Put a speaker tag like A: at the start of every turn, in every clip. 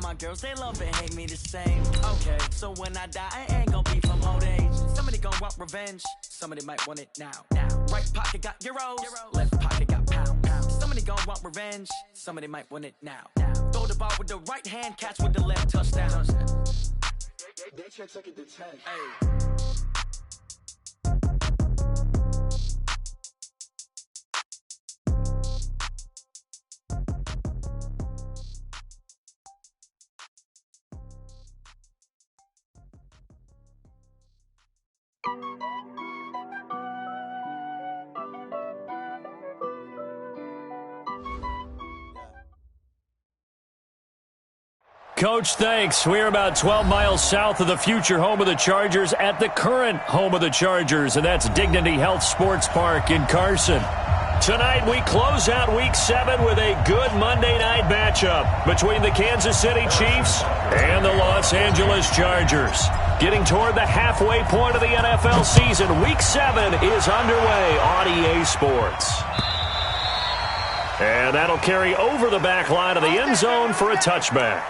A: my girls, they love and hate me the same. Okay, so when I die, I ain't gonna be from old age. Somebody gonna want revenge, somebody might want it now. Right pocket got euros, left pocket got pounds. Somebody gonna want revenge, somebody might want it now. Throw the ball with the right hand, catch with the left, touchdown. They check second to 10. Hey.
B: Coach, thanks. We're about 12 miles south of the future home of the Chargers at the current home of the Chargers, and that's Dignity Health Sports Park in Carson. Tonight, we close out Week 7 with a good Monday night matchup between the Kansas City Chiefs and the Los Angeles Chargers. Getting toward the halfway point of the NFL season, Week 7 is underway on EA Sports. And that'll carry over the back line of the end zone for a touchback.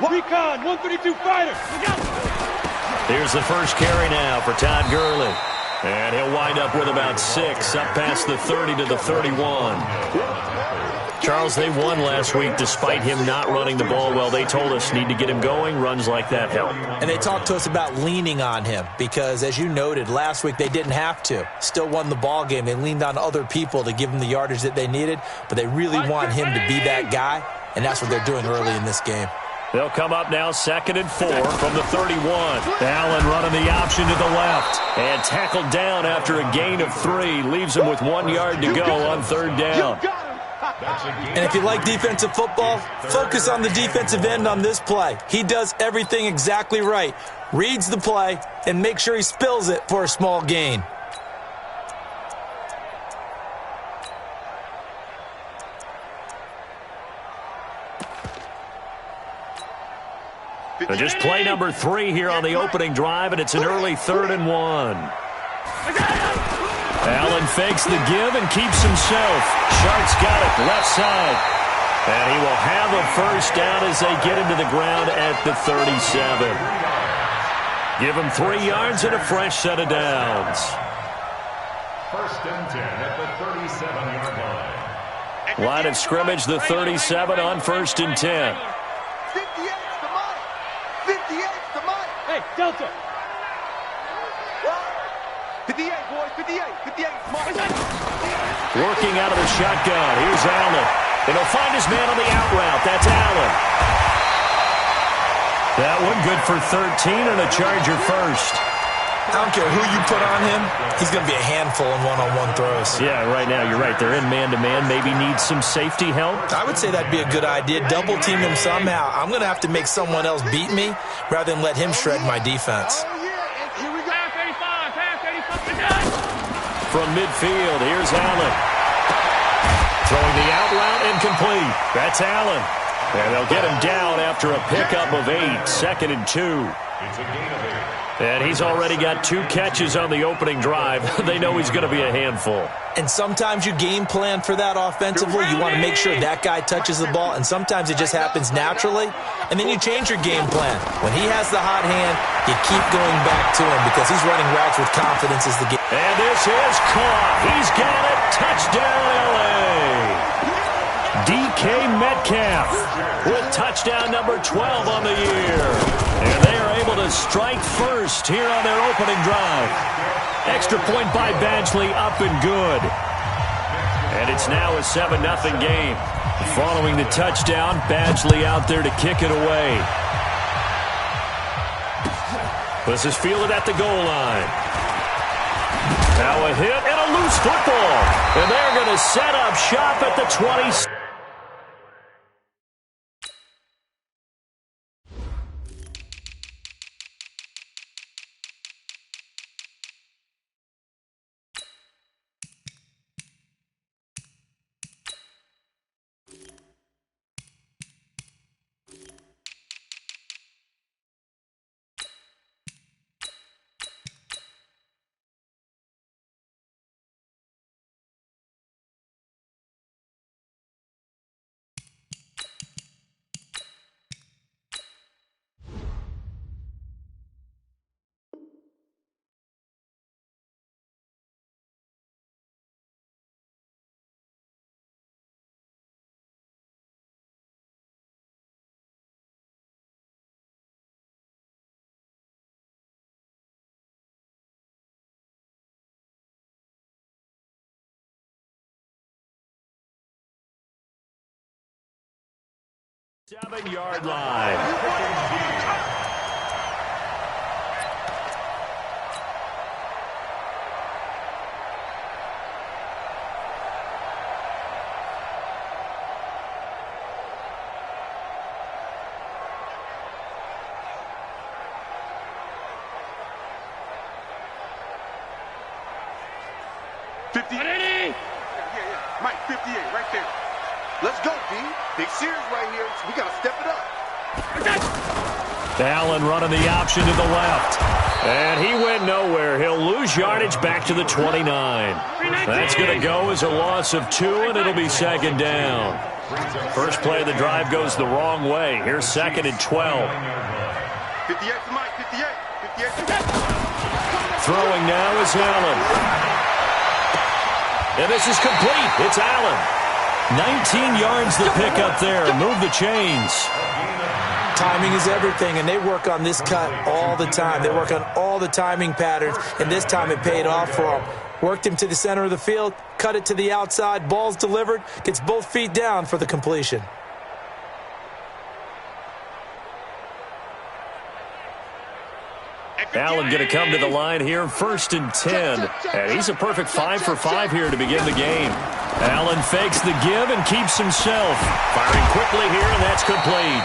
C: Recon, 132 fighter.
B: Here's the first carry now for Todd Gurley. And he'll wind up with about 6, up past the 30 to the 31. Charles, they won last week despite him not running the ball well. They told us need to get him going. Runs like that help.
D: And they talked to us about leaning on him because, as you noted, last week they didn't have to. Still won the ball game. They leaned on other people to give them the yardage that they needed, but they really want him to be that guy, and that's what they're doing early in this game.
B: They'll come up now 2nd and 4 from the 31. Allen running the option to the left and tackled down after a gain of 3. Leaves him with 1 yard to go on 3rd down.
D: And if you like defensive football, focus on the defensive end on this play. He does everything exactly right. Reads the play and makes sure he spills it for a small gain.
B: And just play number 3 here on the opening drive, and it's an early 3rd and 1. Allen fakes the give and keeps himself. Shark's got it, left side. And he will have a first down as they get him to the ground at the 37. Give him 3 yards and a fresh set of downs.
E: 1st and 10 at the 37-yard line.
B: Line of scrimmage, the 37 on 1st and 10.
C: Hey, Delta.
F: 58, boys, 58, 58.
B: Working out of the shotgun. Here's Allen. And he'll find his man on the out route. That's Allen. That one good for 13 and a Charger first.
D: I don't care who you put on him. He's going to be a handful in one-on-one throws.
B: Yeah, right now you're right. They're in man-to-man. Maybe need some safety help.
D: I would say that'd be a good idea. Double team him somehow. I'm going to have to make someone else beat me rather than let him shred my defense.
B: From midfield, here's Allen. Throwing the out route incomplete. That's Allen. And they'll get him down after a pickup of 8, 2nd and 2.
E: It's a gain of 8.
B: And he's already got 2 catches on the opening drive. They know he's going to be a handful.
D: And sometimes you game plan for that offensively. You want to make sure that guy touches the ball, and sometimes it just happens naturally, and then you change your game plan. When he has the hot hand, you keep going back to him because he's running routes with confidence as the game.
B: And this is caught. He's got it. Touchdown, L.A. DK Metcalf with touchdown number 12 on the year. And they are able to strike first here on their opening drive. Extra point by Badgley, up and good. And it's now a 7-0 game. Following the touchdown, Badgley out there to kick it away. This is fielded at the goal line. Now a hit and a loose football. And they're going to set up shop at the 20. Seven-yard line.
F: Mike, 58, right there. Let's go, D. Big series right here. We got to step it up.
B: Allen running the option to the left. And he went nowhere. He'll lose yardage back to the 29. That's going to go as a loss of 2, and it'll be 2nd down. First play of the drive goes the wrong way. Here's 2nd and 12.
F: 58 for Mike, 58. 58.
B: Throwing now is Allen. And this is complete. It's Allen. 19 yards the pick up there. Move the chains.
D: Timing is everything, and they work on this cut all the time. They work on all the timing patterns, and this time it paid off for them. Worked him to the center of the field, cut it to the outside, ball's delivered, gets both feet down for the completion.
B: Allen going to come to the line here, 1st and 10. And he's a perfect 5 for 5 here to begin the game. Allen fakes the give and keeps himself. Firing quickly here, and that's complete.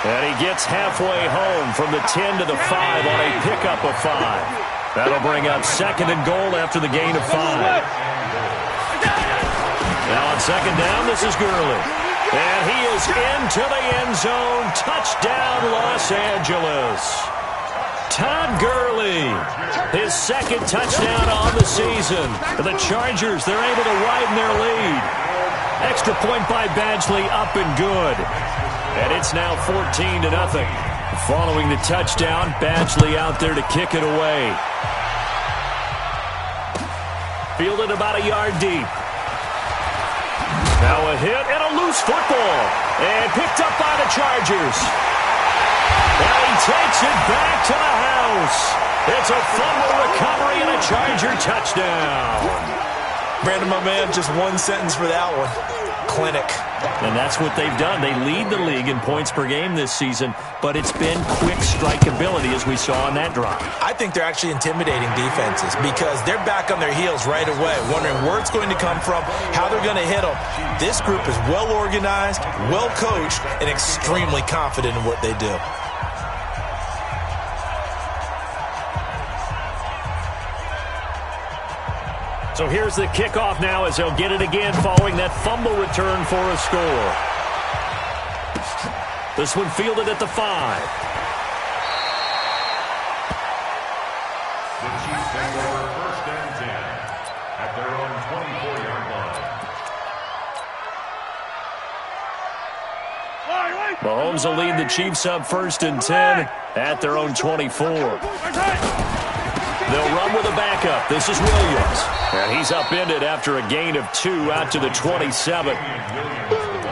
B: And he gets halfway home from the 10 to the 5 on a pickup of 5. That'll bring up 2nd and goal after the gain of 5. Now on 2nd down, this is Gurley. And he is into the end zone. Touchdown, Los Angeles. Todd Gurley, his 2nd touchdown on the season. For the Chargers, they're able to widen their lead. Extra point by Badgley, up and good. And it's now 14-0. Following the touchdown, Badgley out there to kick it away. Fielded about a yard deep. Now a hit and a loose football. And picked up by the Chargers. And he takes it back to the house. It's a fumble recovery and a Charger touchdown.
D: Brandon, my man, just one sentence for that one. Clinic.
B: And that's what they've done. They lead the league in points per game this season, but it's been quick strike ability as we saw on that drive.
D: I think they're actually intimidating defenses because they're back on their heels right away, wondering where it's going to come from, how they're going to hit them. This group is well organized, well coached, and extremely confident in what they do.
B: So here's the kickoff now as they'll get it again following that fumble return for a score. This one fielded at the 5.
E: The Chiefs take over 1st and 10 at their own 24-yard line.
B: Mahomes will lead the Chiefs up 1st and 10 at their own 24. They'll run with a backup. This is Williams. And he's upended after a gain of 2 out to the 27.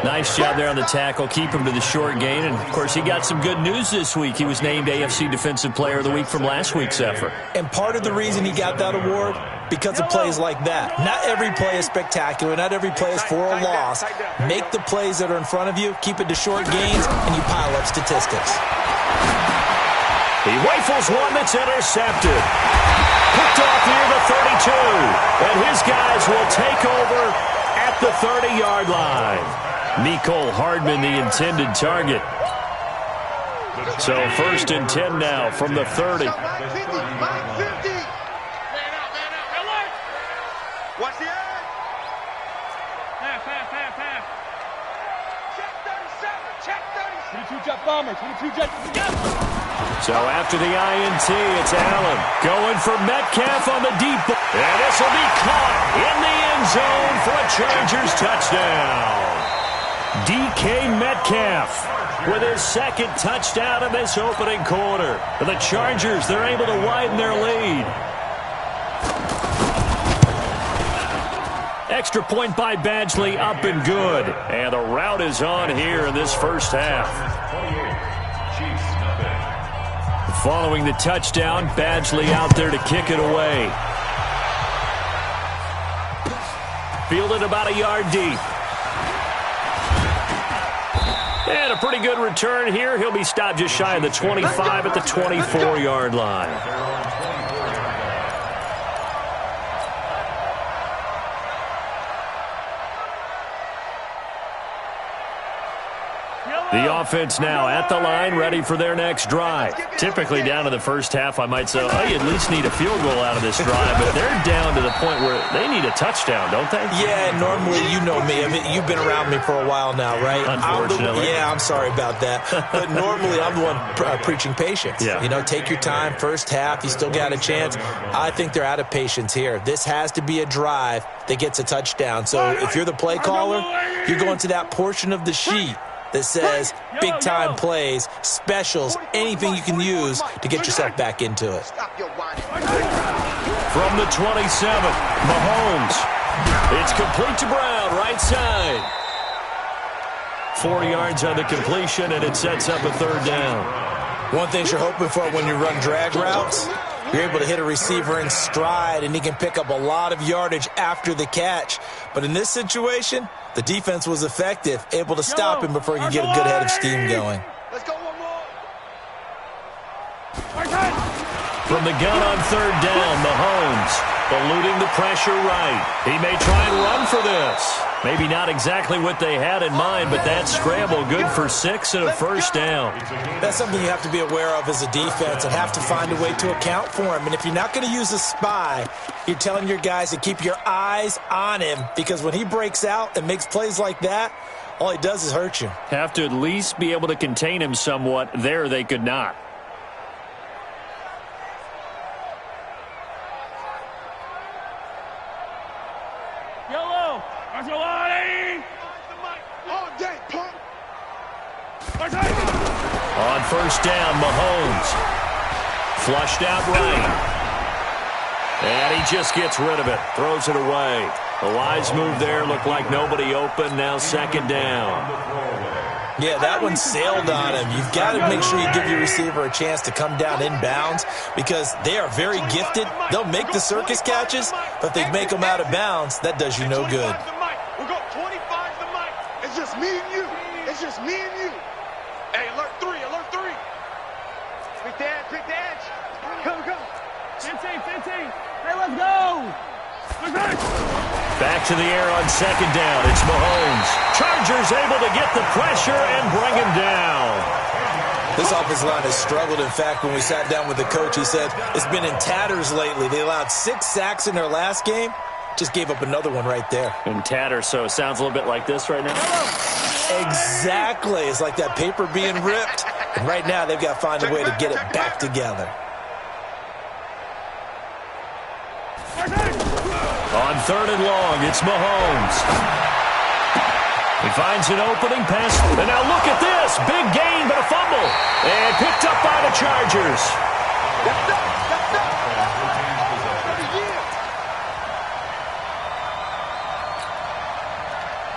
B: Nice job there on the tackle. Keep him to the short gain. And, of course, he got some good news this week. He was named AFC Defensive Player of the Week from last week's effort.
D: And part of the reason he got that award, because of plays like that. Not every play is spectacular. Not every play is for a loss. Make the plays that are in front of you, keep it to short gains, and you pile up statistics.
B: He rifles one that's intercepted. Picked off near the 32. And his guys will take over at the 30-yard line. Mecole Hardman, the intended target. So 1st and 10 now from the 30.
F: Watch the edge.
C: Half.
F: Check 37. Check 37.
C: 22 jet bomber. 22 jet.
B: So after the INT, it's Allen going for Metcalf on the deep ball. And this will be caught in the end zone for a Chargers touchdown. DK Metcalf with his 2nd touchdown in this opening quarter. For the Chargers, they're able to widen their lead. Extra point by Badgley, up and good. And the route is on here in this first half. Following the touchdown, Badgley out there to kick it away. Fielded about a yard deep. And a pretty good return here. He'll be stopped just shy of the 25 at the 24-yard line. The offense now at the line, ready for their next drive. Typically down to the first half, I might say, oh, you at least need a field goal out of this drive. But they're down to the point where they need a touchdown, don't they?
D: Yeah, normally, you know me. I mean, you've been around me for a while now, right?
B: Unfortunately.
D: I'm sorry about that. But normally, I'm the one preaching patience.
B: Yeah.
D: You know, take your time. First half, you still got a chance. I think they're out of patience here. This has to be a drive that gets a touchdown. So if you're the play caller, you're going to that portion of the sheet that says big-time plays, specials, anything you can use to get yourself back into it.
B: From the 27, Mahomes. It's complete to Brown, right side. 4 yards on the completion, and it sets up a 3rd down.
D: One thing you're hoping for when you run drag routes, you're able to hit a receiver in stride, and he can pick up a lot of yardage after the catch. But in this situation, the defense was effective, able to stop him before he could get a good head of steam going.
F: Let's go one more.
B: From the gun on 3rd down, Mahomes eluding the pressure right. He may try and run for this. Maybe not exactly what they had in mind, but that scramble good for 6 and a 1st down.
D: That's something you have to be aware of as a defense and have to find a way to account for him. And if you're not going to use a spy, you're telling your guys to keep your eyes on him, because when he breaks out and makes plays like that, all he does is hurt you.
B: Have to at least be able to contain him somewhat. There they could not. On 1st down, Mahomes. Flushed out right. And he just gets rid of it. Throws it away. A wise move there. Looked like nobody open. Now 2nd down.
D: Yeah, that one sailed on him. You've got to make sure you give your receiver a chance to come down inbounds, because they are very gifted. They'll make the circus catches, but if they make them out of bounds, that does you no good.
F: We'll go 25 the mic. It's just me and you. It's just me and you. Hey, alert 3, alert 3. Pick the edge, pick the edge. Go.
C: 15. Hey, let's go.
B: Back to the air on 2nd down. It's Mahomes. Chargers able to get the pressure and bring him down.
D: This offensive line has struggled. In fact, when we sat down with the coach, he said it's been in tatters lately. They allowed 6 sacks in their last game. Just gave up another one right there.
B: In tatters, so it sounds a little bit like this right now.
D: Exactly. It's like that paper being ripped. And right now, they've got to find a way to get it back together.
B: On 3rd and long, it's Mahomes. He finds an opening pass. And now look at this. Big gain, but a fumble. And picked up by the Chargers.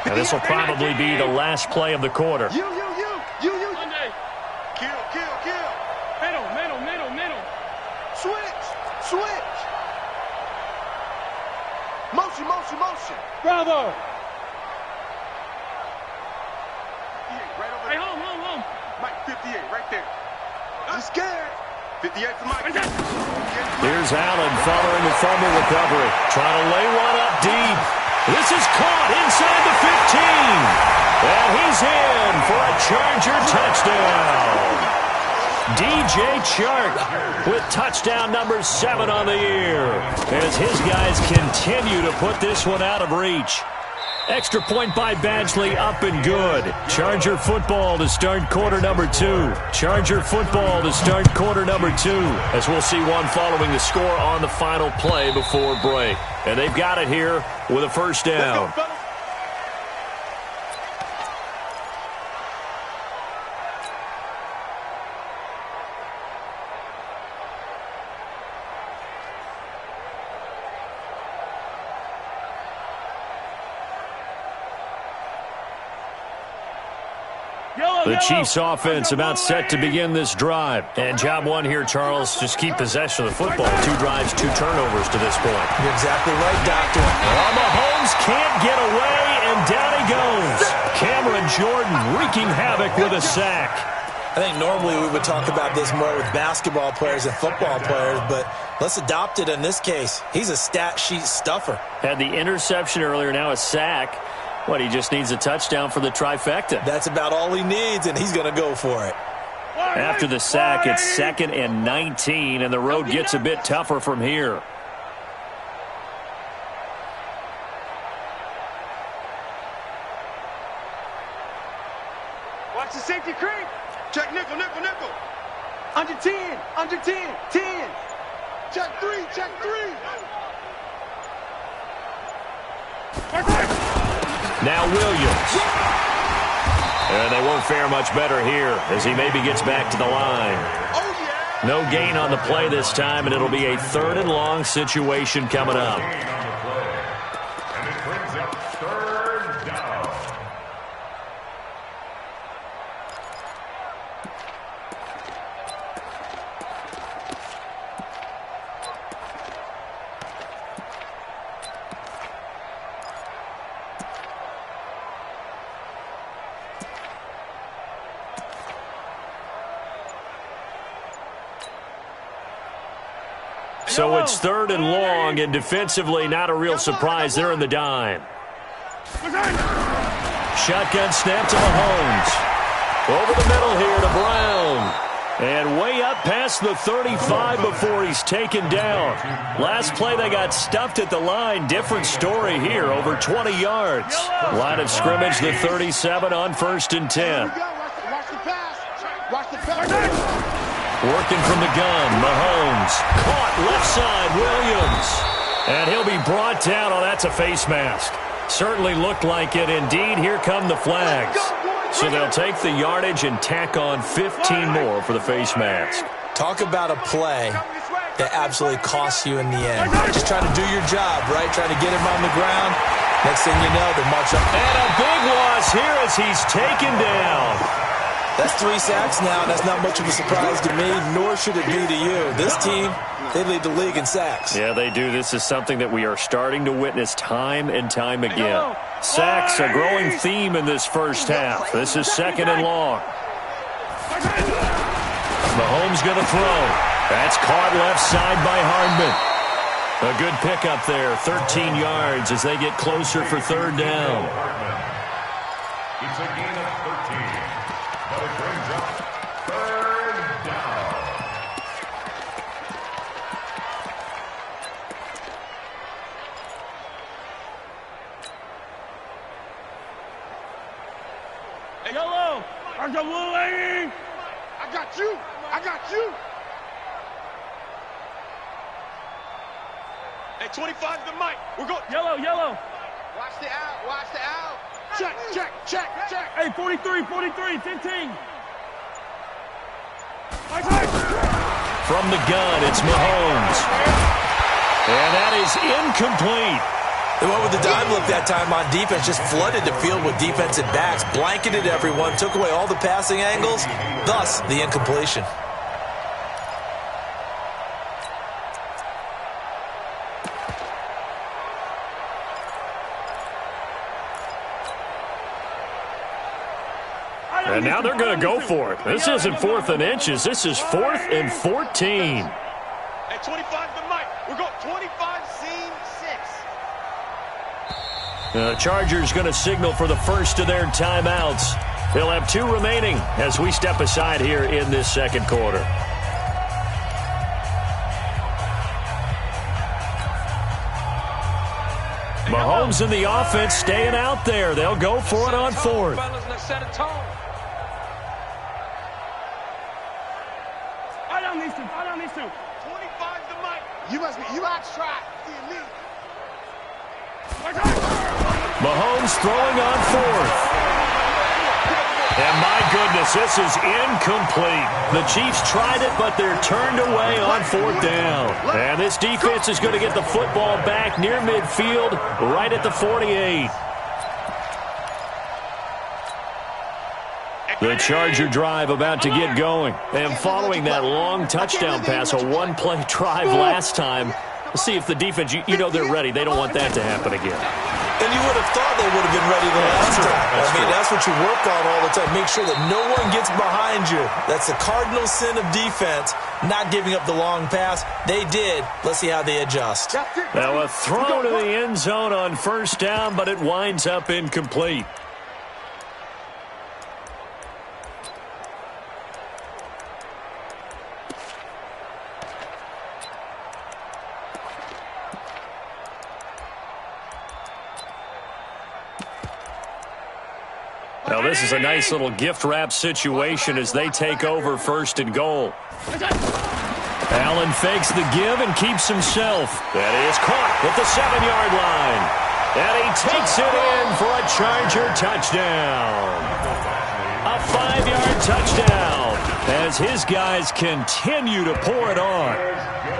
B: Now this will probably be the last play of the quarter.
F: You.
C: Monday.
F: Kill.
C: Middle.
F: Switch. Motion.
C: Bravo.
F: Right over
C: Hey,
F: there.
C: home.
F: Mike, 58, right there. I'm scared. 58 for Mike.
B: Here's Allen following the fumble recovery. Trying to lay one up deep. This is caught inside the 15. And he's in for a Charger touchdown. DJ Chark with touchdown number 7 on the year as his guys continue to put this one out of reach. Extra point by Badgley, up and good. Charger football to start quarter number 2. Charger football to start quarter number 2. As we'll see one following the score on the final play before break. And they've got it here with a first down. The Chiefs offense about set to begin this drive. And job one here, Charles, just keep possession of the football. 2 drives, 2 turnovers to this point.
D: You're exactly right, Doctor.
B: Well, Mahomes can't get away, and down he goes. Cameron Jordan wreaking havoc with a sack.
D: I think normally we would talk about this more with basketball players and football players, but let's adopt it in this case. He's a stat sheet stuffer.
B: Had the interception earlier, now a sack. What, he just needs a touchdown for the trifecta.
D: That's about all he needs, and he's going to go for it.
B: After the sack, it's 2nd and 19, and the road gets a bit tougher from here.
F: Watch the safety creep. Check nickel. Under 10. 10. Check 3.
B: Now Williams. And they won't fare much better here as he maybe gets back to the line.
F: Oh, yeah.
B: No gain on the play this time, and it'll be a 3rd and long situation coming up.
E: And it brings up 3rd down.
B: So it's 3rd and long, and defensively not a real surprise. They're in the dime. Shotgun snap to Mahomes. Over the middle here to Brown. And way up past the 35 before he's taken down. Last play they got stuffed at the line. Different story here, over 20 yards. Line of scrimmage, the 37 on 1st and 10.
F: Watch the pass.
B: Working from the gun, Mahomes. Caught left side, Williams. And he'll be brought down. Oh, that's a face mask. Certainly looked like it. Indeed, here come the flags. So they'll take the yardage and tack on 15 more for the face mask.
D: Talk about a play that absolutely costs you in the end. Just trying to do your job, right? Trying to get him on the ground. Next thing you know, they march up.
B: And a big loss here as he's taken down.
D: That's 3 sacks now. That's not much of a surprise to me, nor should it be to you. This team, they lead the league in sacks.
B: Yeah, they do. This is something that we are starting to witness time and time again. Sacks, a growing theme in this first half. This is 2nd and long. Mahomes going to throw. That's caught left side by Hardman. A good pickup there, 13 yards as they get closer for 3rd down.
E: It's a gain of 13. But it brings up 3rd down.
C: Where's the blue lady?
F: I got you. I got you. Hey, 25 to the mic. We're going.
C: Yellow, yellow.
F: Watch the out. Watch the out. Check, check, check, check.
C: Hey, 43, 43, 15.
B: From the gun, it's Mahomes. And that is incomplete.
D: They went with the dime look that time on defense, just flooded the field with defensive backs, blanketed everyone, took away all the passing angles, thus the incompletion.
B: And now they're going to go for it. This isn't 4th and inches. This is 4th and 14.
F: At 25 to the mic. We're going 25, scene 6.
B: The Chargers going to signal for the first of their timeouts. They'll have 2 remaining as we step aside here in this second quarter. Mahomes and the offense staying out there. They'll go for it on 4th.
C: Right on these two. Right on these two.
F: 25 to the mic. You must be. You out try. Me.
B: Mahomes throwing on 4th. And my goodness, this is incomplete. The Chiefs tried it, but they're turned away on 4th down. And this defense is going to get the football back near midfield, right at the 48. The Charger drive about to get going. And following that long touchdown pass, a one-play drive last time, let's see if the defense, you know they're ready. They don't want that to happen again.
D: And you would have thought they would have been ready the last time. That's what you work on all the time. Make sure that no one gets behind you. That's the cardinal sin of defense, not giving up the long pass. They did. Let's see how they adjust.
B: Now a throw to the end zone on 1st down, but it winds up incomplete. Now this is a nice little gift wrap situation as they take over 1st and goal. Allen fakes the give and keeps himself. That is caught at the 7-yard line. And he takes it in for a Charger touchdown. A 5-yard touchdown as his guys continue to pour it on.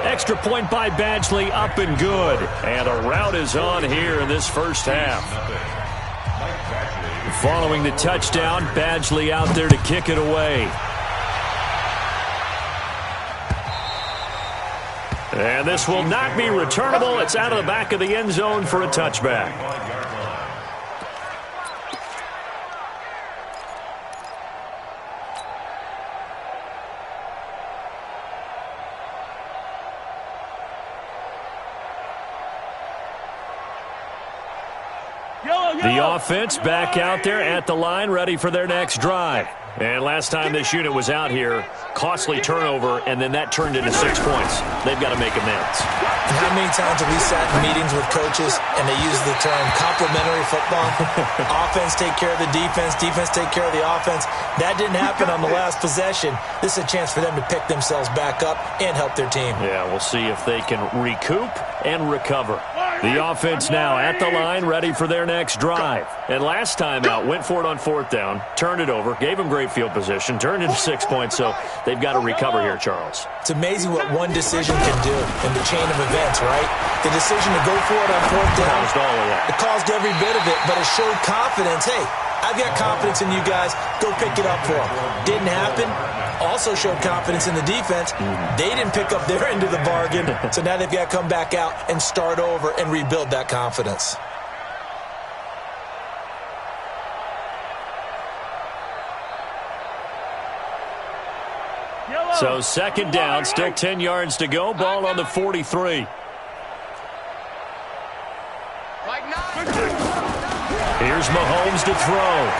B: Extra point by Badgley, up and good. And a rout is on here in this first half. Following the touchdown, Badgley out there to kick it away. And this will not be returnable. It's out of the back of the end zone for a touchback. The offense back out there at the line, ready for their next drive. And last time this unit was out here, costly turnover, and then that turned into 6 points. They've got to make amends.
D: How many times have we sat in meetings with coaches and they use the term complementary football? Offense take care of the defense, defense take care of the offense. That didn't happen on the last possession. This is a chance for them to pick themselves back up and help their team.
B: Yeah, we'll see if they can recoup and recover. The offense now at the line, ready for their next drive. And last time out, went for it on 4th down, turned it over, gave them great field position, turned into 6 points, so they've got to recover here, Charles.
D: It's amazing what one decision can do in the chain of events, right? The decision to go for it on 4th down, it caused every bit of it, but it showed confidence. Hey, I've got confidence in you guys. Go pick it up for them. Didn't happen. Also showed confidence in the defense. They didn't pick up their end of the bargain, so now they've got to come back out and start over and rebuild that confidence.
B: So 2nd down, still 10 yards to go. Ball on the 43. Here's Mahomes to throw.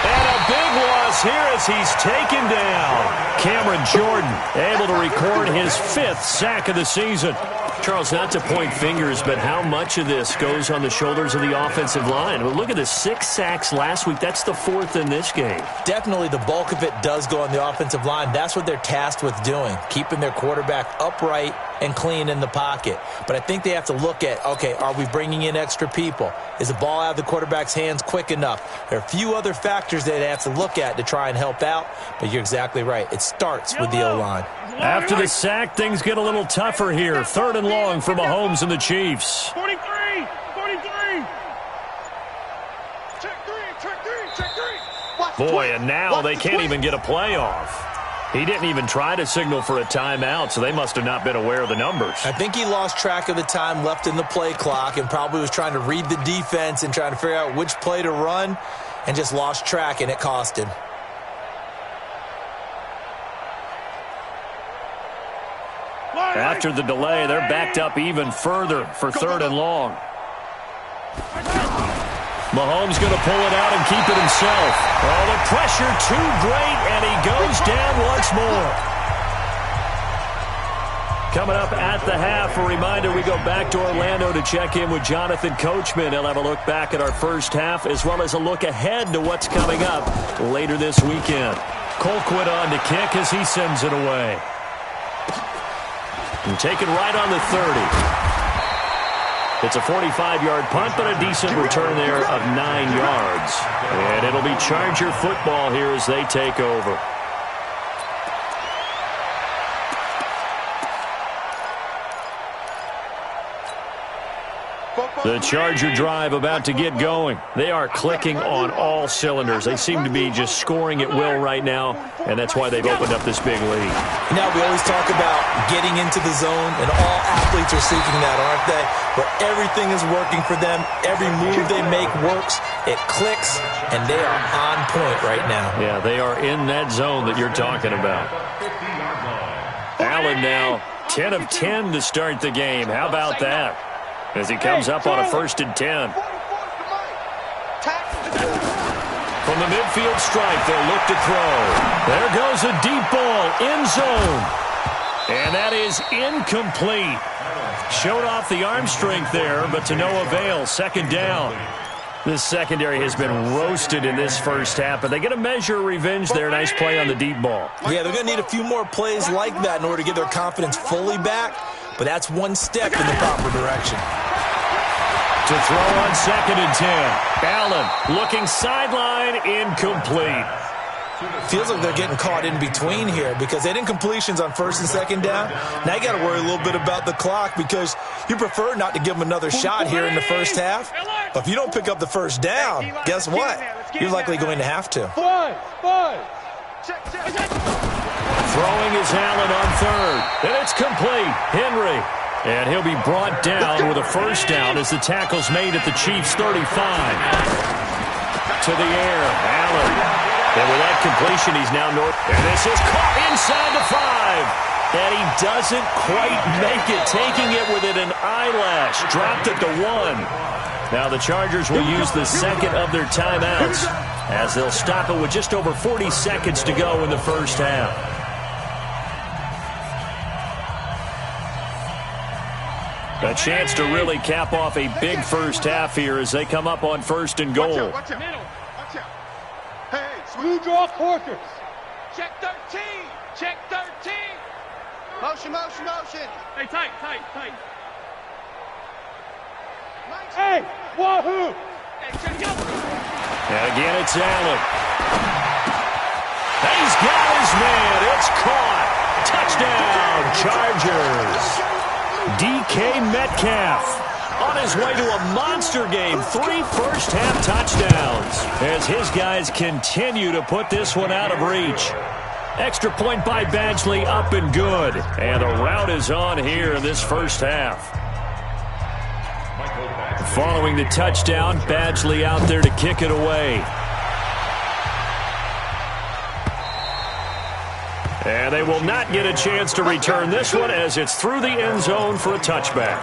B: And a big loss here as he's taken down. Cameron Jordan able to record his 5th sack of the season. Charles, not to point fingers, but how much of this goes on the shoulders of the offensive line? Well, look at the 6 sacks last week. That's the 4th in this game.
D: Definitely the bulk of it does go on the offensive line. That's what they're tasked with doing, keeping their quarterback upright and clean in the pocket. But I think they have to look at, okay, are we bringing in extra people? Is the ball out of the quarterback's hands quick enough? There are a few other factors that they have to look at to try and help out, but you're exactly right. It starts with the O-line.
B: After the sack, things get a little tougher here. 3rd and long for Mahomes and the Chiefs.
C: 43, 43.
F: Check three.
B: Boy, and now they can't even get a play off. He didn't even try to signal for a timeout, so they must have not been aware of the numbers.
D: I think he lost track of the time left in the play clock and probably was trying to read the defense and trying to figure out which play to run and just lost track, and it cost him.
B: After the delay, they're backed up even further for 3rd and long. Mahomes going to pull it out and keep it himself. Oh, the pressure too great, and he goes down once more. Coming up at the half, a reminder, we go back to Orlando to check in with Jonathan Coachman. He'll have a look back at our first half as well as a look ahead to what's coming up later this weekend. Colquitt on to kick as he sends it away. And taken right on the 30. It's a 45-yard punt, but a decent return there of 9 yards. And it'll be Charger football here as they take over. The Charger drive about to get going. They are clicking on all cylinders. They seem to be just scoring at will right now, and that's why they've opened up this big lead.
D: Now, we always talk about getting into the zone, and all athletes are seeking that, aren't they? Where everything is working for them. Every move they make works. It clicks, and they are on point right now.
B: Yeah, they are in that zone that you're talking about. Allen now 10 of 10 to start the game. How about that? As he comes up on a 1st and 10. From the midfield stripe, they'll look to throw. There goes a deep ball, end zone. And that is incomplete. Showed off the arm strength there, but to no avail. 2nd down. This secondary has been roasted in this first half, but they get a measure of revenge there. Nice play on the deep ball.
D: Yeah, they're going to need a few more plays like that in order to get their confidence fully back. But that's one step in the proper direction.
B: To throw on 2nd and 10. Allen looking sideline, incomplete.
D: Feels like they're getting caught in between here because they didn't completions on 1st and 2nd down. Now you got to worry a little bit about the clock because you prefer not to give them another shot here in the first half. But if you don't pick up the 1st down, guess what? You're likely going to have to.
B: Throwing is Allen on 3rd, and it's complete. Henry, and he'll be brought down with a 1st down as the tackle's made at the Chiefs' 35. To the air, Allen, and with that completion, he's now north. And this is caught inside the 5, and he doesn't quite make it, taking it within an eyelash. Dropped at the 1. Now the Chargers will use the 2nd of their timeouts as they'll stop it with just over 40 seconds to go in the first half. A chance to really cap off a big first half here as they come up on 1st and goal.
F: Watch out. Hey,
C: Smooth draw quarters.
F: check 13. Check 13. Motion.
C: Hey, tight. Hey, wahoo!
F: Hey, check it.
B: And again, it's Allen. He's got his man. It's caught. Touchdown, Chargers. DK Metcalf on his way to a monster game. 3 first-half touchdowns as his guys continue to put this one out of reach. Extra point by Badgley, up and good. And the route is on here in this first half. Following the touchdown, Badgley out there to kick it away. And they will not get a chance to return this one as it's through the end zone for a touchback.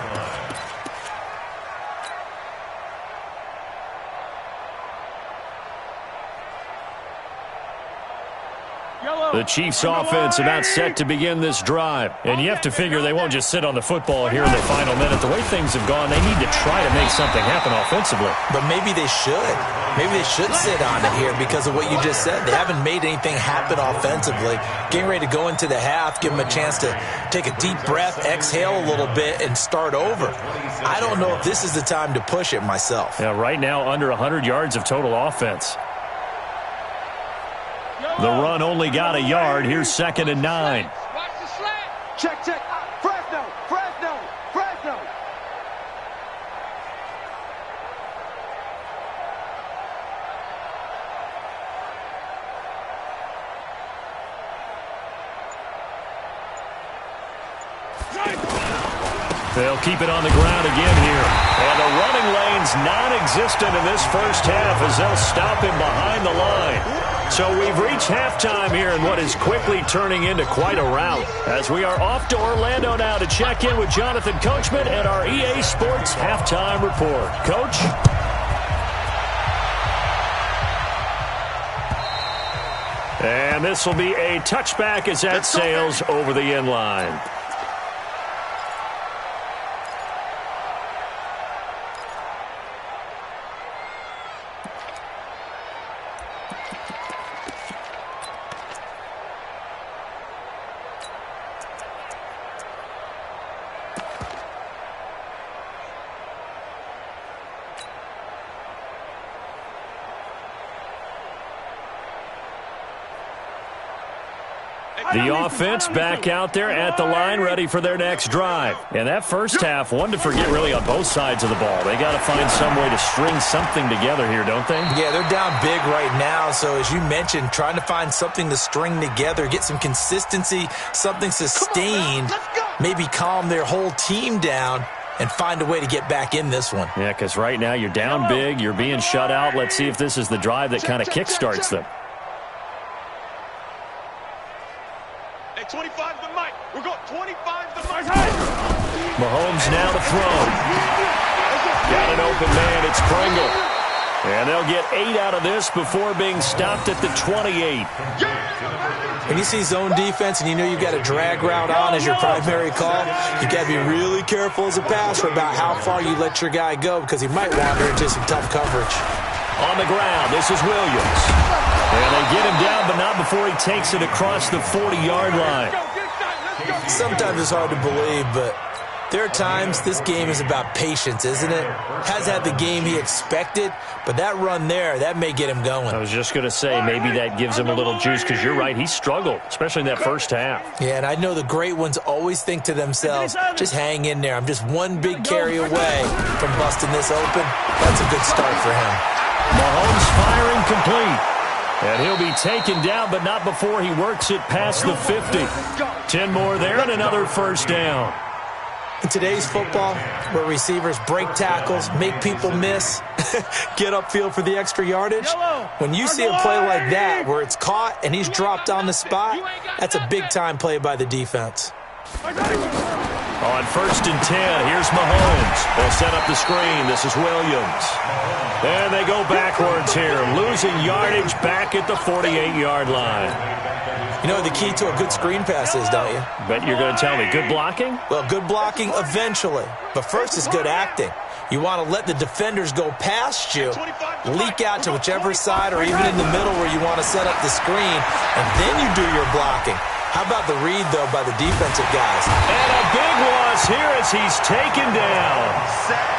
B: The Chiefs offense about set to begin this drive. And you have to figure they won't just sit on the football here in the final minute. The way things have gone, they need to try to make something happen offensively.
D: But maybe they should. Maybe they should sit on it here because of what you just said. They haven't made anything happen offensively. Getting ready to go into the half, give them a chance to take a deep breath, exhale a little bit, and start over. I don't know if this is the time to push it myself.
B: Yeah, right now under 100 yards of total offense. The run only got a yard. Here's 2nd and 9.
C: Watch the slant.
F: Check, check. Fresno, Fresno, Fresno.
B: They'll keep it on the ground again here. And the running lane's non-existent in this first half as they'll stop him behind the line. So we've reached halftime here in what is quickly turning into quite a rout. As we are off to Orlando now to check in with Jonathan Coachman and our EA Sports Halftime Report. Coach? And this will be a touchback as that sails over the end line. The offense back out there at the line, ready for their next drive. And that first half, one to forget really on both sides of the ball. They got to find some way to string something together here, don't they?
D: Yeah, they're down big right now. So as you mentioned, trying to find something to string together, get some consistency, something sustained, maybe calm their whole team down and find a way to get back in this one.
B: Yeah, because right now you're down big, you're being shut out. Let's see if this is the drive that kind of kickstarts them.
F: 25 to the mic. We're going 25 to the mic.
B: Mahomes now to throw. Got an open man. It's Pringle. And they'll get 8 out of this before being stopped at the 28.
D: When you see zone defense and you know you've got a drag route on as your primary call, you got to be really careful as a passer about how far you let your guy go because he might wander into some tough coverage.
B: On the ground, this is Williams. And they get him down, but not before he takes it across the 40-yard line.
D: Sometimes it's hard to believe, but there are times this game is about patience, isn't it? Has had the game he expected, but that run there, that may get him going.
B: I was just going to say, maybe that gives him a little juice because you're right, he struggled, especially in that first half.
D: Yeah, and I know the great ones always think to themselves, just hang in there. I'm just one big carry away from busting this open. That's a good start for him.
B: Mahomes firing complete. And he'll be taken down, but not before he works it past the 50. 10 more there and another first down.
D: In today's football, where receivers break tackles, make people miss, get upfield for the extra yardage, when you see a play like that where it's caught and he's dropped on the spot, that's a big-time play by the defense.
B: On 1st and 10, here's Mahomes. They'll set up the screen. This is Williams. And they go backwards here, losing yardage back at the 48-yard line.
D: You know what the key to a good screen pass is, don't you?
B: Bet you're going to tell me. Good blocking?
D: Well, good blocking eventually. But first is good acting. You want to let the defenders go past you, leak out to whichever side or even in the middle where you want to set up the screen, and then you do your blocking. How about the read, though, by the defensive guys?
B: And a big loss here as he's taken down.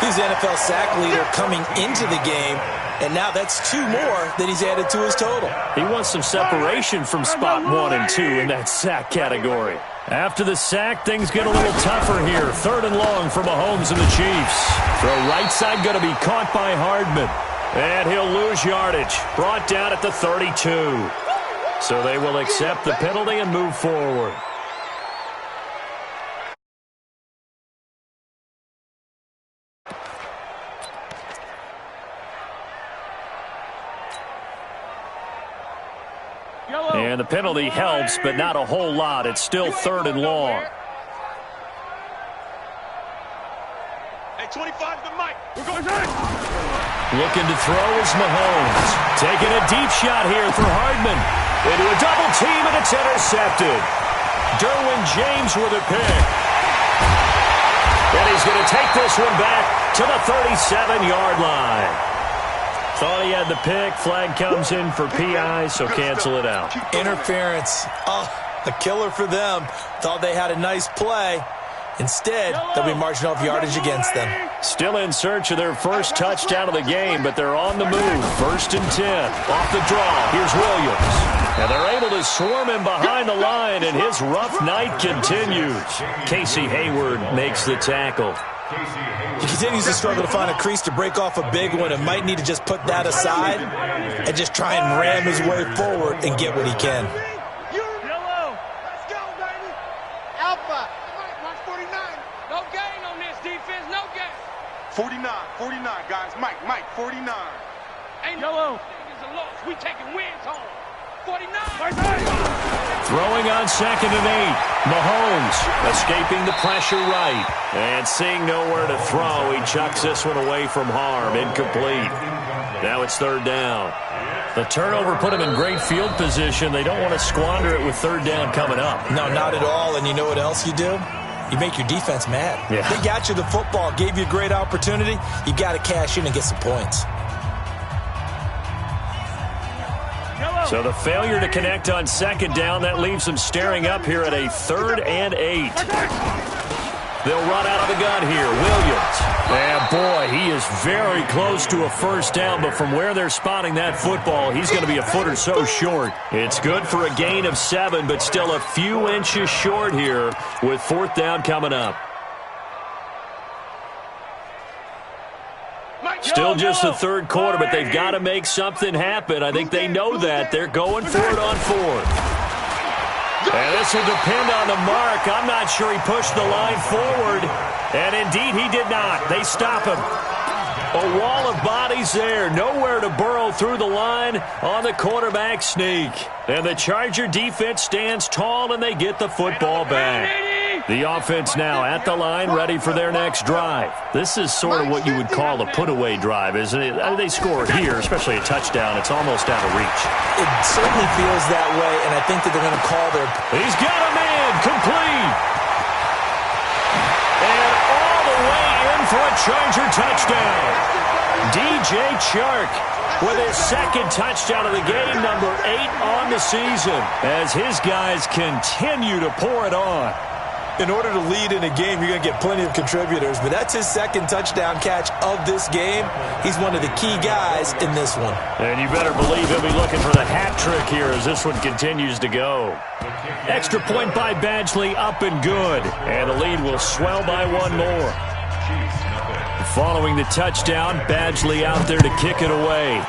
D: He's the NFL sack leader coming into the game, and now that's 2 more that he's added to his total.
B: He wants some separation from spot 1 and 2 in that sack category. After the sack, things get a little tougher here. 3rd and long for Mahomes and the Chiefs. Throw right side going to be caught by Hardman. And he'll lose yardage. Brought down at the 32. So they will accept the penalty and move forward. And the penalty helps, but not a whole lot. It's still 3rd and long.
F: Hey, 25 to Mike. We're going
B: Looking to throw is Mahomes. Taking a deep shot here for Hardman. Into a double team, and it's intercepted. Derwin James with a pick. And he's going to take this one back to the 37-yard line. Thought he had the pick. Flag comes in for PI, so cancel it out.
D: Interference. Oh, a killer for them. Thought they had a nice play. Instead, they'll be marching off yardage against them.
B: Still in search of their first touchdown of the game, but they're on the move. 1st and 10. Off the draw. Here's Williams. And they're able to swarm him behind the line, and his rough night continues. Casey Hayward makes the tackle.
D: He continues to struggle to find a crease to break off a big one and might need to just put that aside and just try and ram his way forward and get what he can.
C: Yellow. Let's go, baby. Alpha. Mike 49. No gain on this defense. No gain.
F: 49, guys. Mike, 49.
C: Ain't yellow. It's a loss. We taking wins home. 49.
B: Throwing on 2nd and 8. Mahomes escaping the pressure right. And seeing nowhere to throw, he chucks this one away from harm. Incomplete. Now it's 3rd down. The turnover put him in great field position. They don't want to squander it with 3rd down coming up.
D: No, not at all. And you know what else you do? You make your defense mad.
B: Yeah.
D: They got you the football, gave you a great opportunity. You got to cash in and get some points.
B: So the failure to connect on 2nd down, that leaves them staring up here at a 3rd and 8. They'll run out of the gun here. Williams. And boy, he is very close to a 1st down, but from where they're spotting that football, he's going to be a foot or so short. It's good for a gain of 7, but still a few inches short here with 4th down coming up. Still just the 3rd quarter, but they've got to make something happen. I think they know that. They're going for it on 4th. And this will depend on the mark. I'm not sure he pushed the line forward. And indeed, he did not. They stop him. A wall of bodies there. Nowhere to burrow through the line on the quarterback sneak. And the Charger defense stands tall, and they get the football back. The offense now at the line, ready for their next drive. This is sort of what you would call a put-away drive, isn't it? They score here, especially a touchdown. It's almost out of reach.
D: It certainly feels that way, and I think that they're going to call their...
B: He's got a man, complete. And all the way in for a Charger touchdown. DJ Chark with his 2nd touchdown of the game, number 8 on the season, as his guys continue to pour it on.
D: In order to lead in a game, you're going to get plenty of contributors, but that's his 2nd touchdown catch of this game. He's one of the key guys in this one.
B: And you better believe he'll be looking for the hat trick here as this one continues to go. Extra point by Badgley, up and good. And the lead will swell by 1 more. Following the touchdown, Badgley out there to kick it away.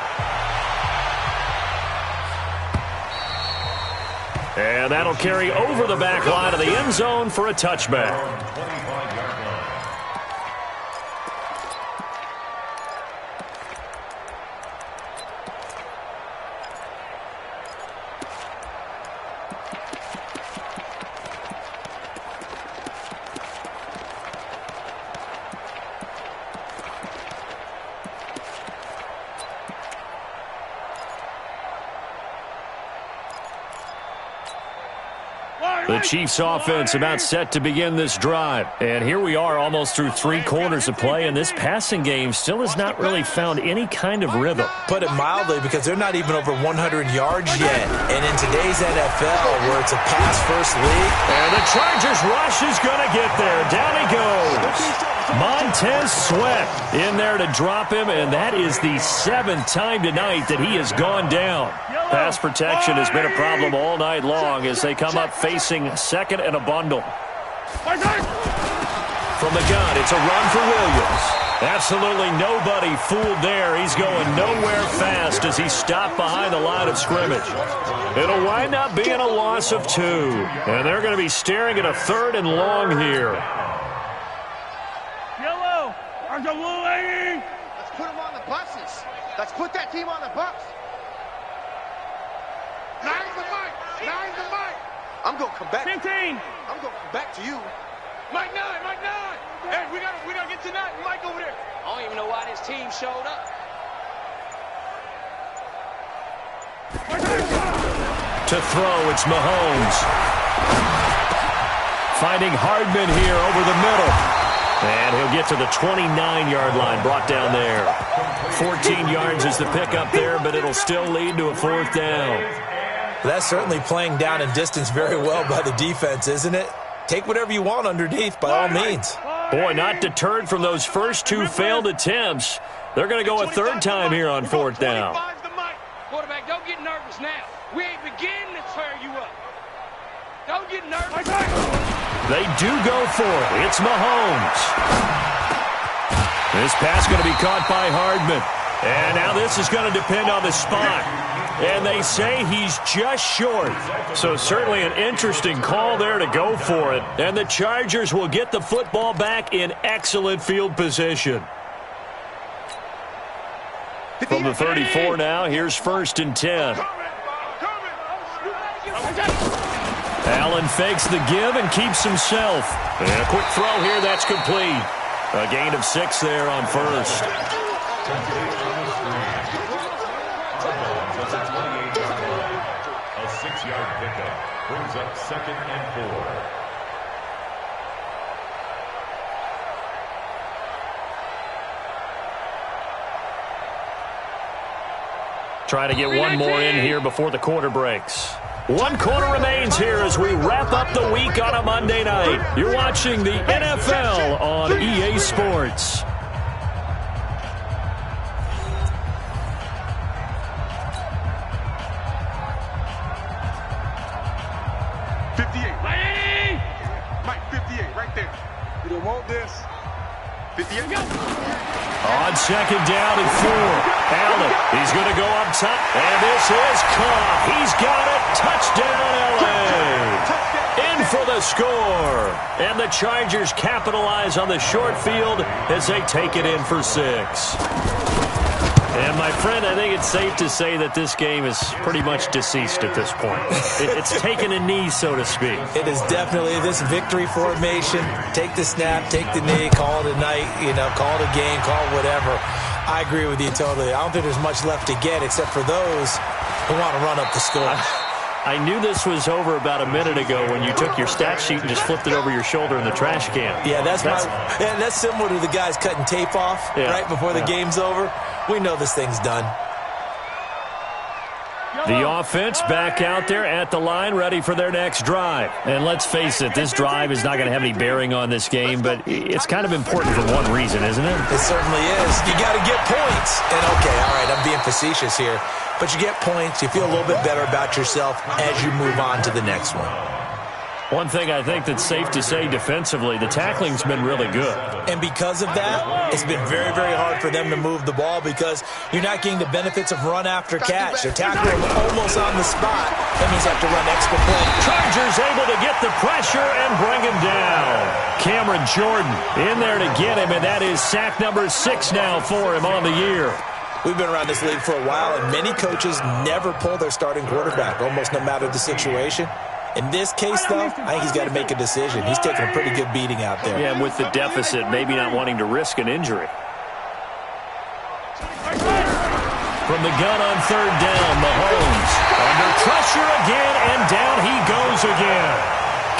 B: And that'll carry over the back line of the end zone for a touchback. The Chiefs offense about set to begin this drive. And here we are almost through 3 quarters of play, and this passing game still has not really found any kind of rhythm.
D: Put it mildly, because they're not even over 100 yards yet. And in today's NFL, where it's a pass-first league.
B: And the Chargers rush is going to get there. Down he goes. Montez Sweat in there to drop him, and that is the 7th time tonight that he has gone down. Pass protection has been a problem all night long as they come up facing 2nd and a bundle. From the gun, it's a run for Williams. Absolutely nobody fooled there. He's going nowhere fast as he's stopped behind the line of scrimmage. It'll wind up being a loss of 2. And they're going to be staring at a 3rd and long here.
C: Yellow. Let's
F: put them on the buses. Let's put that team on the bus. Nine's the mic. I'm going to come back.
C: 15.
F: I'm going to come back to you. Mike 9. Hey, we gotta get to Mike over there.
G: I don't even know why this team showed up.
B: To throw, it's Mahomes. Finding Hardman here over the middle. And he'll get to the 29-yard line, brought down there. 14 yards is the pickup there, but it'll still lead to a 4th down.
D: That's certainly playing down in distance very well by the defense, isn't it? Take whatever you want underneath, by all means.
B: Boy, not deterred from those first 2 failed attempts. They're going to go a 3rd time here on 4th down.
G: Quarterback, don't get nervous now. We ain't beginning to tear you up. Don't get nervous.
B: They do go for it. It's Mahomes. This pass going to be caught by Hardman. And now this is going to depend on the spot. And they say he's just short. So certainly an interesting call there to go for it. And the Chargers will get the football back in excellent field position. From the 34 now, here's 1st and 10. Allen fakes the give and keeps himself. And a quick throw here, that's complete. A gain of 6 there on 1st.
E: A 6-yard pickup brings up 2nd and 4.
B: Try to get one more in here before the quarter breaks. 1 quarter remains here as we wrap up the week on a Monday night. You're watching the NFL on EA Sports.
F: Mike, 58, right there. You don't want this. 58.
B: On 2nd down and 4. Allen, he's going to go up top. And this is caught. He's got it. Touchdown, L.A. In for the score. And the Chargers capitalize on the short field as they take it in for 6. And, my friend, I think it's safe to say that this game is pretty much deceased at this point. It's taken a knee, so to speak.
D: It is definitely this victory formation. Take the snap, take the knee, call it a night, call it a game, call it whatever. I agree with you totally. I don't think there's much left to get except for those who want to run up the score.
B: I knew this was over about a minute ago when you took your stat sheet and just flipped it over your shoulder in the trash can.
D: Yeah, that's similar to the guys cutting tape off right before the game's over. We know this thing's done.
B: The offense back out there at the line, ready for their next drive. And let's face it, this drive is not going to have any bearing on this game, but it's kind of important for one reason, isn't it?
D: It certainly is. You got to get points. And, okay, all right, I'm being facetious here. But you get points, you feel a little bit better about yourself as you move on to the next one.
B: One thing I think that's safe to say defensively, the tackling's been really good.
D: And because of that, it's been very, very hard for them to move the ball because you're not getting the benefits of run after catch. They're tackling them almost on the spot. That means you have to run extra plays.
B: Chargers able to get the pressure and bring him down. Cameron Jordan in there to get him, and that is sack number 6 now for him on the year.
D: We've been around this league for a while, and many coaches never pull their starting quarterback, almost no matter the situation. In this case, though, I think he's got to make a decision. He's taking a pretty good beating out there.
B: Yeah, and with the deficit, maybe not wanting to risk an injury. From the gun on 3rd down, Mahomes under pressure again, and down he goes again.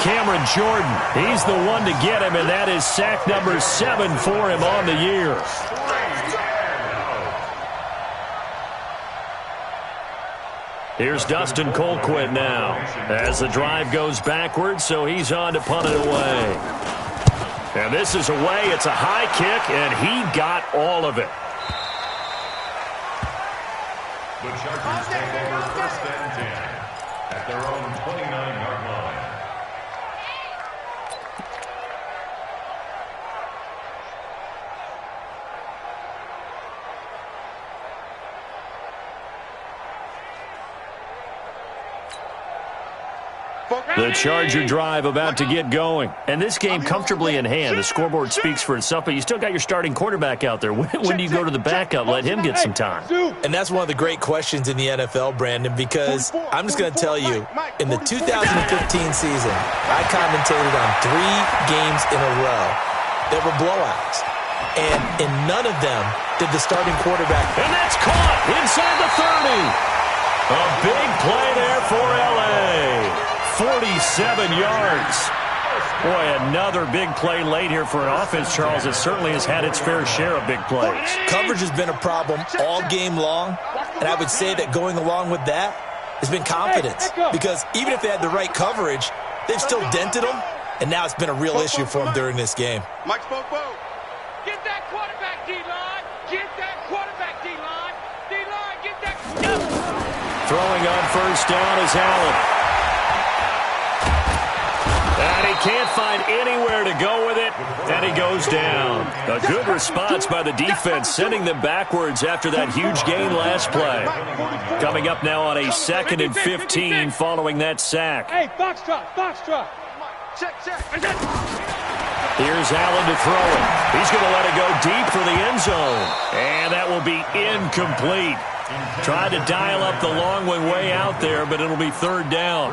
B: Cameron Jordan, he's the one to get him, and that is sack number 7 for him on the year. Here's Dustin Colquitt now as the drive goes backwards, so he's on to punt it away. And this is away. It's a high kick, and he got all of it.
E: The Chargers take over 1st and 10 at their own 29-yard line.
B: The Charger drive about to get going. And this game comfortably in hand. The scoreboard speaks for itself, but you still got your starting quarterback out there. When do you go to the backup? Let him get some time.
D: And that's one of the great questions in the NFL, Brandon, because I'm just going to tell you, in the 2015 season, I commentated on 3 games in a row that were blowouts. And in none of them did the starting quarterback.
B: And that's caught inside the 30. A big play there for L.A. 47 yards. Boy, another big play late here for an offense, Charles. It certainly has had its fair share of big plays.
D: Coverage has been a problem all game long, and I would say that going along with that has been confidence. Because even if they had the right coverage, they've still dented them, and now it's been a real issue for them during this game.
F: Mike Spopo.
G: Get that quarterback, D-line. Get that quarterback, D-line. D-line, get that.
B: Throwing on first down is Allen. And he can't find anywhere to go with it, and he goes down. A good response by the defense, sending them backwards after that huge gain last play. Coming up now on a 2nd and 15 following that sack.
C: Hey, box drop.
F: Check.
B: Here's Allen to throw it. He's going to let it go deep for the end zone. And that will be incomplete. Tried to dial up the long one way out there, but it'll be 3rd down.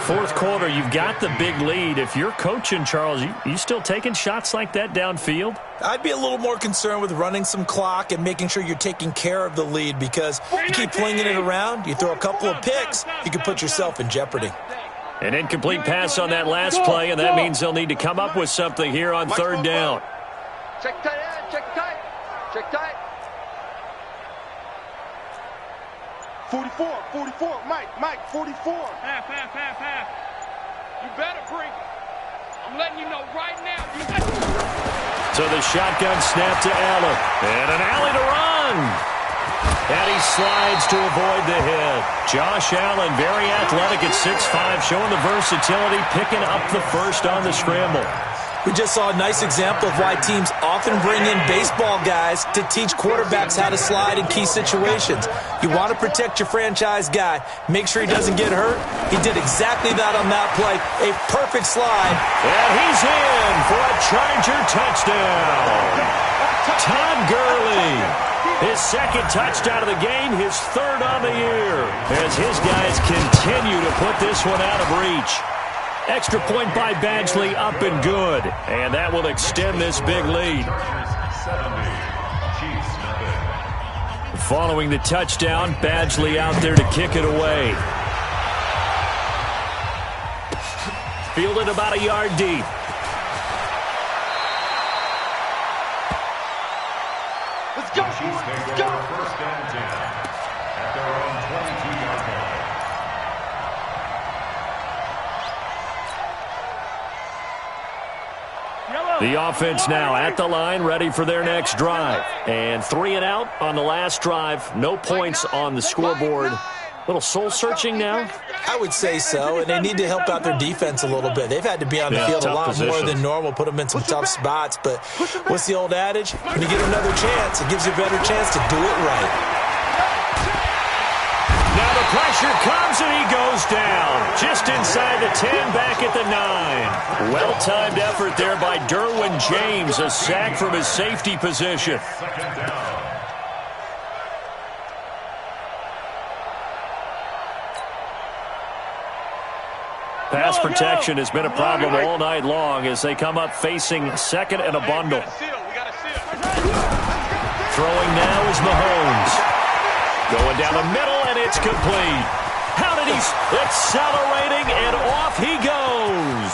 B: 4th quarter, you've got the big lead. If you're coaching, Charles, you still taking shots like that downfield?
D: I'd be a little more concerned with running some clock and making sure you're taking care of the lead, because you keep flinging it around, you throw a couple of picks, you can put yourself in jeopardy.
B: An incomplete pass on that last play, and that means they'll need to come up with something here on 3rd down.
G: Check tight, check tight.
F: 44, Mike, 44.
G: Half. You better bring it. I'm letting you know right now.
B: So the shotgun snap to Allen. And an alley to run. And he slides to avoid the hit. Josh Allen, very athletic at 6'5", showing the versatility, picking up the first on the scramble.
D: We just saw a nice example of why teams often bring in baseball guys to teach quarterbacks how to slide in key situations. You want to protect your franchise guy. Make sure he doesn't get hurt. He did exactly that on that play. A perfect slide.
B: And he's in for a Charger touchdown. Todd Gurley. His 2nd touchdown of the game, his 3rd on the year. As his guys continue to put this one out of reach. Extra point by Badgley, up and good. And that will extend this big lead. Following the touchdown, Badgley out there to kick it away. Fielded about a yard deep.
F: Let's go.
E: First down 10 at their own 22-yard line.
B: The offense now at the line, ready for their next drive. And 3 and out on the last drive. No points on the scoreboard. Little soul-searching now?
D: I would say so, and they need to help out their defense a little bit. They've had to be on the field a lot more than normal, put them in some tough spots. But what's the old adage? When you get another chance, it gives you a better chance to do it right.
B: Now the pressure comes and he goes down. Just inside the 10, back at the 9. Well-timed effort there by Derwin James. A sack from his safety position. Pass protection has been a problem all night long as they come up facing 2nd and a bundle. Throwing now is Mahomes. Going down the middle, and it's complete. How did he... Accelerating, and off he goes.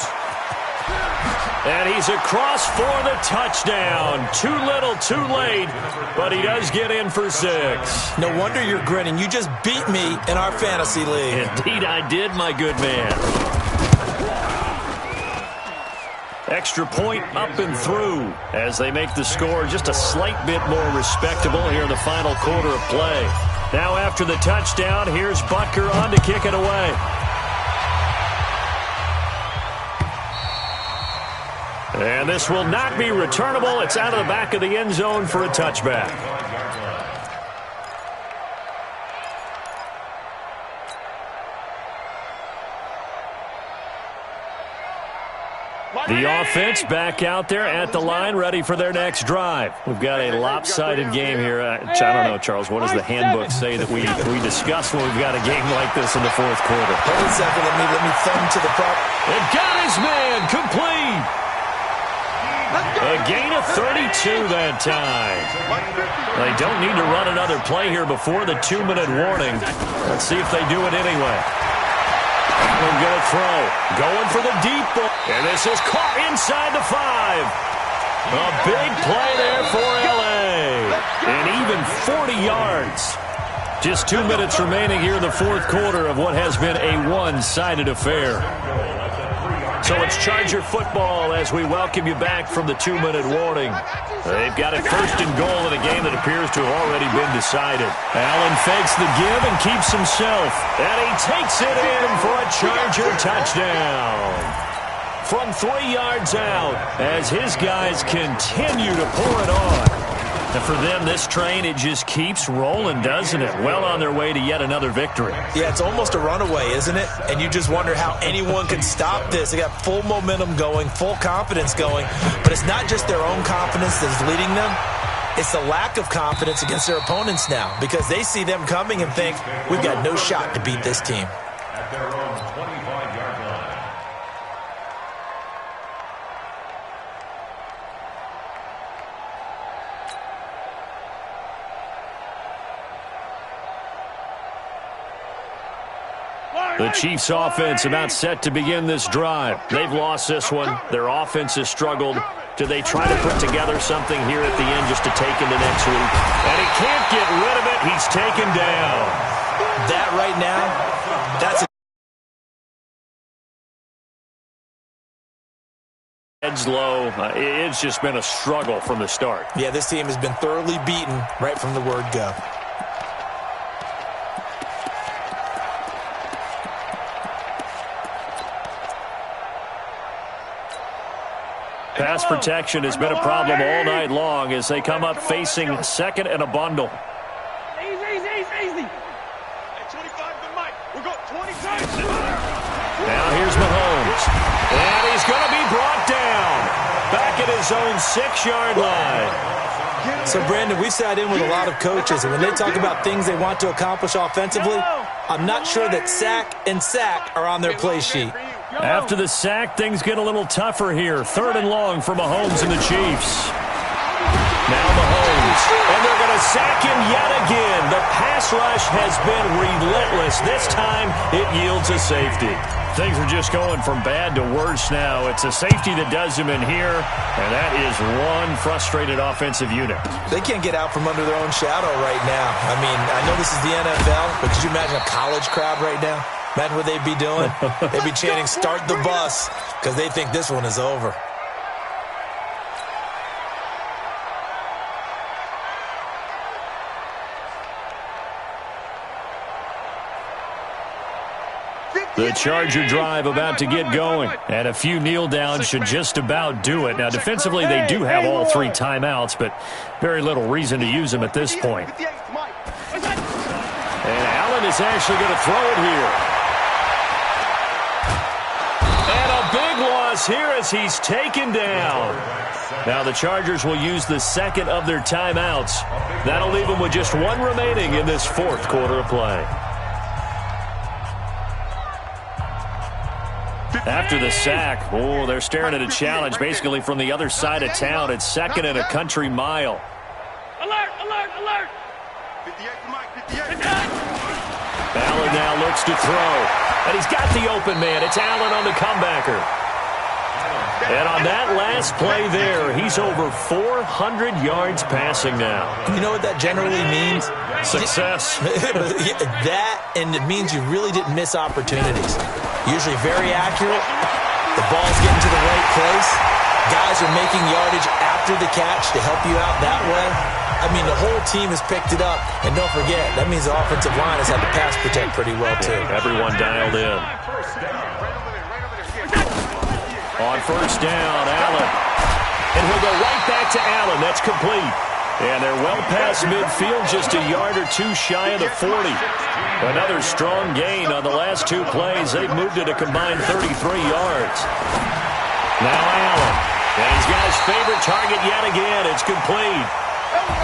B: And he's across for the touchdown. Too little, too late, but he does get in for 6.
D: No wonder you're grinning. You just beat me in our fantasy league.
B: Indeed I did, my good man. Extra point up and through as they make the score just a slight bit more respectable here in the final quarter of play. Now after the touchdown, here's Butker on to kick it away. And this will not be returnable. It's out of the back of the end zone for a touchback. The offense back out there at the line, ready for their next drive. We've got a lopsided game here. I don't know, Charles, what does the handbook say that we discuss when we've got a game like this in the 4th quarter?
D: Hold a second, let me thumb to the prop.
B: And got his man complete. A gain of 32 that time. They don't need to run another play here before the 2-minute warning. Let's see if they do it anyway. Allen going to throw. Going for the deep ball. And this is caught inside the 5. A big play there for L.A. And even 40 yards. Just 2 minutes remaining here in the fourth quarter of what has been a one-sided affair. So it's Charger football as we welcome you back from the 2-minute warning. They've got it first and goal in a game that appears to have already been decided. Allen fakes the give and keeps himself. And he takes it in for a Charger touchdown. From 3 yards out as his guys continue to pour it on. And for them, this train, it just keeps rolling, doesn't it? Well on their way to yet another victory.
D: Yeah, it's almost a runaway, isn't it? And you just wonder how anyone can stop this. They got full momentum going, full confidence going. But it's not just their own confidence that's leading them. It's the lack of confidence against their opponents now because they see them coming and think, we've got no shot to beat this team.
E: At their own 25-yard line.
B: The Chiefs' offense about set to begin this drive. They've lost this one. Their offense has struggled. Do they try to put together something here at the end just to take into next week? And he can't get rid of it. He's taken down.
D: That right now, that's a
B: heads low. It's just been a struggle from the start.
D: Yeah, this team has been thoroughly beaten right from the word go.
B: Pass protection has been a problem all night long as they come up facing second and a bundle.
C: Easy.
F: At 25 to Mike. We'll go 26.
B: Now here's Mahomes. And he's going to be brought down. Back at his own 6-yard line.
D: So, Brandon, we've sat in with a lot of coaches, and when they talk about things they want to accomplish offensively, I'm not sure that sack and sack are on their play sheet.
B: After the sack, things get a little tougher here. 3rd and long for Mahomes and the Chiefs. Now Mahomes, and they're going to sack him yet again. The pass rush has been relentless. This time, it yields a safety. Things are just going from bad to worse now. It's a safety that does him in here, and that is one frustrated offensive unit.
D: They can't get out from under their own shadow right now. I mean, I know this is the NFL, but could you imagine a college crowd right now? Imagine what they'd be doing. They'd be chanting, "Start the bus," because they think this one is over.
B: The Charger drive about to get going, and a few kneel downs should just about do it. Now, defensively, they do have all 3 timeouts, but very little reason to use them at this point. And Allen is actually going to throw it here. And a big loss here as he's taken down. Now the Chargers will use the second of their timeouts. That'll leave them with just 1 remaining in this fourth quarter of play. After the sack, they're staring at a challenge basically from the other side of town. It's 2nd and a country mile.
C: Alert!
F: 58 to Mike, 58.
B: Allen now looks to throw. And he's got the open man. It's Allen on the comebacker. And on that last play there, he's over 400 yards passing now.
D: You know what that generally means?
B: Success.
D: That, and it means you really didn't miss opportunities. Usually very accurate. The ball's getting to the right place. Guys are making yardage after the catch to help you out that way. I mean, the whole team has picked it up. And don't forget, that means the offensive line has had to pass protect pretty well, too.
B: Everyone dialed in. On first down, Allen. And he'll go right back to Allen. That's complete. And they're well past midfield, just a yard or 2 shy of the 40. Another strong gain on the last 2 plays. They've moved it a combined 33 yards. Now Allen. And he's got his favorite target yet again. It's complete.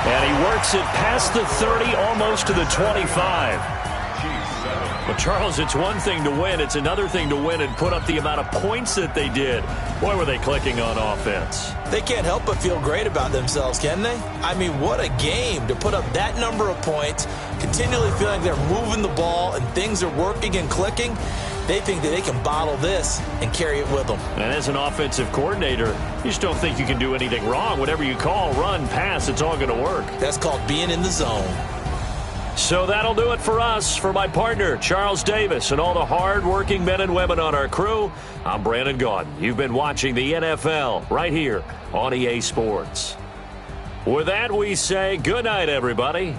B: And he works it past the 30, almost to the 25. Well, Charles, it's one thing to win. It's another thing to win and put up the amount of points that they did. Boy, were they clicking on offense.
D: They can't help but feel great about themselves, can they? I mean, what a game to put up that number of points, continually feeling they're moving the ball and things are working and clicking. They think that they can bottle this and carry it with them.
B: And as an offensive coordinator, you just don't think you can do anything wrong. Whatever you call, run, pass, it's all going to work.
D: That's called being in the zone.
B: So that'll do it for us. For my partner, Charles Davis, and all the hard-working men and women on our crew, I'm Brandon Gaudin. You've been watching the NFL right here on EA Sports. With that, we say good night, everybody.